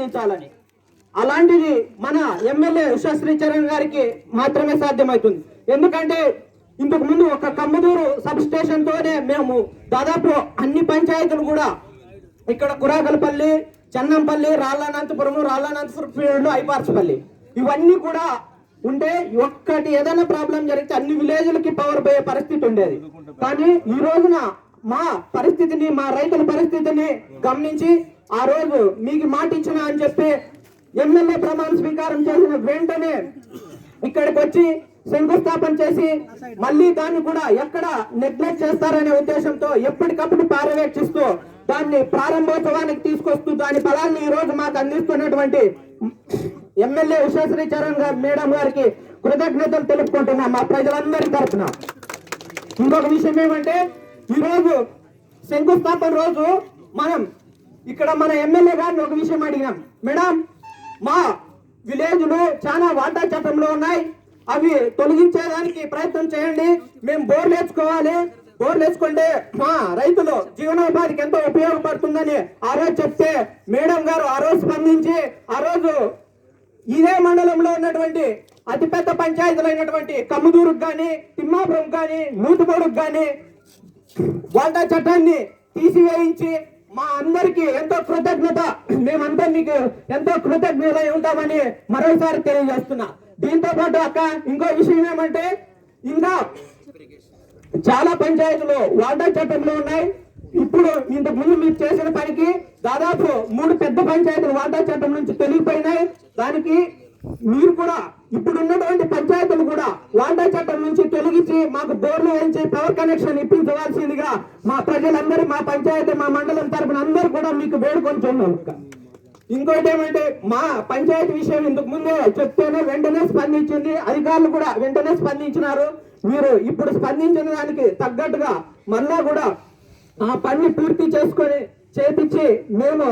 స్పందించాలని. అలాంటిది మన ఎమ్మెల్యే ఉషా శ్రీచరణ్ గారికి మాత్రమే సాధ్యమవుతుంది. ఎందుకంటే ఇంతకు ముందు ఒక కమ్మదూరు సబ్ స్టేషన్ తోనే మేము దాదాపు అన్ని పంచాయతీలు కూడా ఇక్కడ కురాకలపల్లి, చెన్నంపల్లి, రాళ్ళానంతపురం, ఐపార్స్పల్లి ఇవన్నీ కూడా ఉంటే ఒక్కటి ఏదైనా ప్రాబ్లం జరిగితే అన్ని విలేజ్లకి పవర్ పోయే పరిస్థితి ఉండేది. కానీ ఈ రోజున మా పరిస్థితిని, మా రైతుల పరిస్థితిని గమనించి ఆ రోజు మీకు మాట ఇచ్చిన అని చెప్పి ఎమ్మెల్యే ప్రమాణ స్వీకారం చేసిన వెంటనే ఇక్కడికి వచ్చి శంకుస్థాపన చేసి మళ్ళీ దాన్ని కూడా ఎక్కడ నెగ్లెక్ట్ చేస్తారనే ఉద్దేశంతో ఎప్పటికప్పుడు పర్యవేక్షిస్తూ దాన్ని ప్రారంభోత్సవానికి తీసుకొస్తూ దాని ఫలాన్ని ఈ రోజు మాకు అందిస్తున్నటువంటి ఎమ్మెల్యే ఉషా శ్రీచరణ్ గారు మేడం గారికి కృతజ్ఞతలు తెలుపుకుంటున్నాం మా ప్రజలందరి తరఫున. ఇంకొక విషయం ఏమంటే ఈరోజు శంకుస్థాపన రోజు మనం ఇక్కడ మన ఎమ్మెల్యే గారిని ఒక విషయం అడిగినాం. మేడం, మా విలేజ్లు చాలా వాటా చట్టంలో ఉన్నాయి, అవి తొలగించేదానికి ప్రయత్నం చేయండి, మేము బోర్లు వేసుకోవాలి, బోర్లు వేసుకుంటే మా రైతులు జీవనోపాధికి ఎంతో ఉపయోగపడుతుందని ఆ రోజు చెప్తే మేడం గారు ఆ రోజు స్పందించి ఆ రోజు ఇదే మండలంలో ఉన్నటువంటి అతిపెద్ద పంచాయతీలైనటువంటి కమ్ముదూరుకు కానీ, తిమ్మాపురం కానీ, నూతుబోడుకు కానీ వాటా చట్టాన్ని తీసివేయించి మా అందరికి ఎంతో కృతజ్ఞత, మేమంతా మీకు ఎంతో కృతజ్ఞత ఉంటామని మరోసారి తెలియజేస్తున్నా. దీంతో పాటు అక్క ఇంకో విషయం ఏమంటే ఇంకా చాలా పంచాయతీలు వాటా చట్టంలో ఉన్నాయి. ఇప్పుడు ఇంతకు ముందు మీరు చేసిన పనికి దాదాపు 3 పెద్ద పంచాయతీలు వాటా చట్టం నుంచి తొలగిపోయినాయి. దానికి మీరు కూడా ఇప్పుడు ఉన్నటువంటి పంచాయతీలు కూడా వాటా చట్టం నుంచి తొలగించి మాకు బోర్లు వేయించి పవర్ కనెక్షన్ ఇప్పించవలసిందిగా మా ప్రజలందరూ, మా పంచాయతీ, మా మండలం తరపున అందరూ కూడా మీకు వేడుకొంటున్నాం. ఇంకోటి ఏమంటే మా పంచాయతీ విషయం ఇంతకు ముందే చెప్తేనే వెంటనే స్పందించింది, అధికారులు కూడా వెంటనే స్పందించినారు. మీరు ఇప్పుడు స్పందించిన దానికి తగ్గట్టుగా మళ్ళా కూడా ఆ పని పూర్తి చేసుకొని చేపించి మేము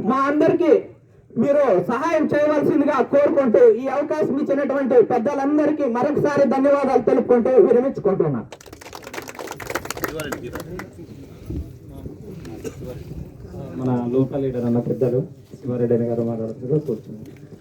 మా అందరికి మీరు సహాయం చేయవలసిందిగా కోరుకుంటూ ఈ అవకాశం ఇచ్చినటువంటి పెద్దలందరికీ మరొకసారి ధన్యవాదాలు తెలుపుకుంటూ విరమించుకుంటున్నా. మన లోకల్ లీడర్ అన్న పెద్దలు శివారెడ్డి గారు మాట్లాడుతూ కూర్చున్నారు.